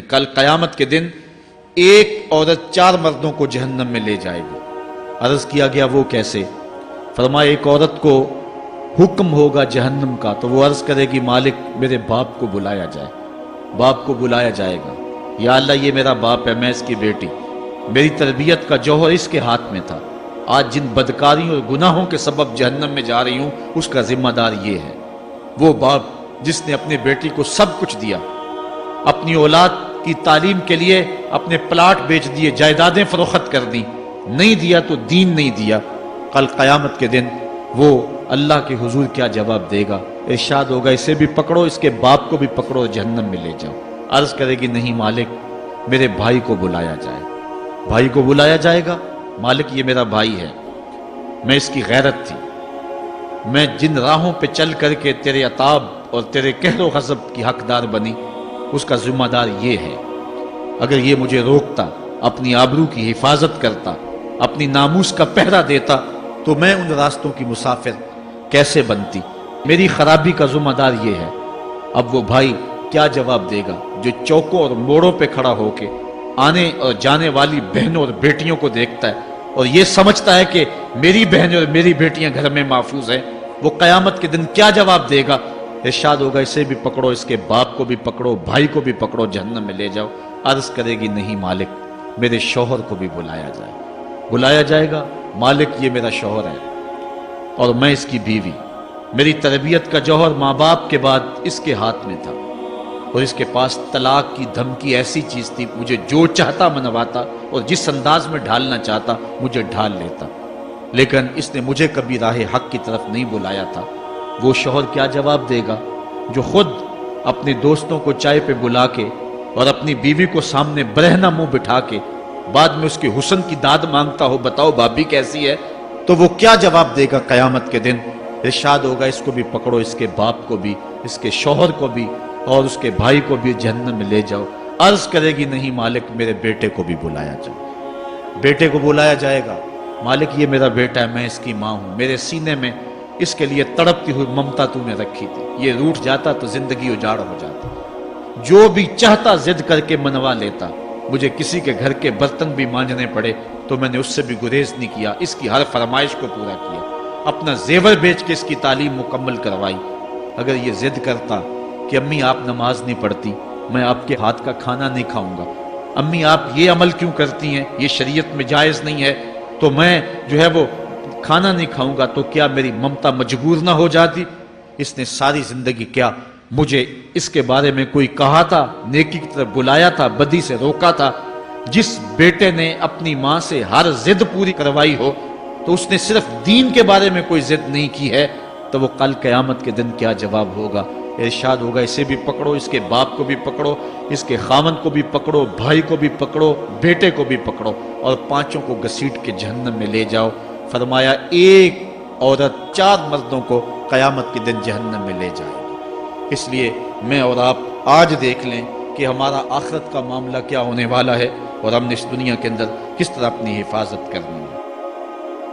کل قیامت کے دن ایک عورت 4 مردوں کو جہنم میں لے جائے گی۔ عرض کیا گیا وہ کیسے؟ فرمایا ایک عورت کو حکم ہوگا جہنم کا تو وہ عرض کرے گی مالک میرے باپ کو بلایا جائے۔ باپ کو بلایا جائے گا، یا اللہ یہ میرا باپ ہے، میں اس کی بیٹی، میری تربیت کا جوہر اس کے ہاتھ میں تھا، آج جن بدکاریوں اور گناہوں کے سبب جہنم میں جا رہی ہوں اس کا ذمہ دار یہ ہے۔ وہ باپ جس نے اپنے بیٹی کو سب کچھ دیا، اپنی اولاد کی تعلیم کے لیے اپنے پلاٹ بیچ دیے، جائیدادیں فروخت کر دی، نہیں دیا تو دین نہیں دیا، کل قیامت کے دن وہ اللہ کے حضور کیا جواب دے گا؟ ارشاد ہوگا اسے بھی پکڑو، اس کے باپ کو بھی پکڑو اور جہنم میں لے جاؤ۔ عرض کرے گی نہیں مالک میرے بھائی کو بلایا جائے۔ بھائی کو بلایا جائے گا، مالک یہ میرا بھائی ہے، میں اس کی غیرت تھی، میں جن راہوں پہ چل کر کے تیرے عتاب اور تیرے قہر و غضب کی حقدار بنی اس کا ذمہ دار یہ ہے، اگر یہ مجھے روکتا، اپنی آبرو کی حفاظت کرتا، اپنی ناموس کا پہرا دیتا تو میں ان راستوں کی مسافر کیسے بنتی؟ میری خرابی کا ذمہ دار یہ ہے۔ اب وہ بھائی کیا جواب دے گا جو چوکوں اور موڑوں پہ کھڑا ہو کے آنے اور جانے والی بہنوں اور بیٹیوں کو دیکھتا ہے اور یہ سمجھتا ہے کہ میری بہنیں اور میری بیٹیاں گھر میں محفوظ ہیں؟ وہ قیامت کے دن کیا جواب دے گا؟ ارشاد ہوگا اسے بھی پکڑو، اس کے باپ کو بھی پکڑو، بھائی کو بھی پکڑو، جہنم میں لے جاؤ۔ عرض کرے گی نہیں مالک میرے شوہر کو بھی بلایا جائے۔ بلایا جائے گا، مالک یہ میرا شوہر ہے اور میں اس کی بیوی، میری تربیت کا جوہر ماں باپ کے بعد اس کے ہاتھ میں تھا اور اس کے پاس طلاق کی دھمکی ایسی چیز تھی، مجھے جو چاہتا منواتا اور جس انداز میں ڈھالنا چاہتا مجھے ڈھال لیتا، لیکن اس نے مجھے کبھی راہ حق کی طرف نہیں بلایا تھا۔ وہ شوہر کیا جواب دے گا جو خود اپنے دوستوں کو چائے پہ بلا کے اور اپنی بیوی کو سامنے برہنہ منہ بٹھا کے بعد میں اس کے حسن کی داد مانگتا ہو، بتاؤ بھابی کیسی ہے؟ تو وہ کیا جواب دے گا قیامت کے دن؟ ارشاد ہوگا اس کو بھی پکڑو، اس کے باپ کو بھی، اس کے شوہر کو بھی اور اس کے بھائی کو بھی جہنم میں لے جاؤ۔ عرض کرے گی نہیں مالک میرے بیٹے کو بھی بلایا جائے۔ بیٹے کو بلایا جائے گا، مالک یہ میرا بیٹا ہے، میں اس کی ماں ہوں، میرے سینے میں اس کے لیے تڑپتی ہوئی ممتا تو نے رکھی تھی، یہ روٹھ جاتا تو زندگی اجاڑ ہو جاتی، جو بھی چاہتا ضد کر کے منوا لیتا، مجھے کسی کے گھر کے برتن بھی مانجنے پڑے تو میں نے اس سے بھی گریز نہیں کیا، اس کی ہر فرمائش کو پورا کیا، اپنا زیور بیچ کے اس کی تعلیم مکمل کروائی۔ اگر یہ ضد کرتا کہ امی آپ نماز نہیں پڑھتی، میں آپ کے ہاتھ کا کھانا نہیں کھاؤں گا، امی آپ یہ عمل کیوں کرتی ہیں، یہ شریعت میں جائز نہیں ہے، تو میں جو ہے وہ کھانا نہیں کھاؤں گا، تو کیا میری ممتا مجبور نہ ہو جاتی؟ اس نے ساری زندگی کیا مجھے اس کے بارے میں کوئی کہا تھا، نیکی کی طرف بلایا تھا، بدی سے روکا تھا؟ جس بیٹے نے اپنی ماں سے ہر ضد پوری کروائی ہو تو اس نے صرف دین کے بارے میں کوئی ضد نہیں کی ہے، تو وہ کل قیامت کے دن کیا جواب ہوگا؟ ارشاد ہوگا اسے بھی پکڑو، اس کے باپ کو بھی پکڑو، اس کے خاوند کو بھی پکڑو، بھائی کو بھی پکڑو، بیٹے کو بھی پکڑو اور 5 کو گھسیٹ کے جہنم میں لے جاؤ۔ فرمایا ایک عورت 4 مردوں کو قیامت کے دن جہنم میں لے جائے گی۔ اس لیے میں اور آپ آج دیکھ لیں کہ ہمارا آخرت کا معاملہ کیا ہونے والا ہے اور ہم نے اس دنیا کے اندر کس طرح اپنی حفاظت کرنی ہے۔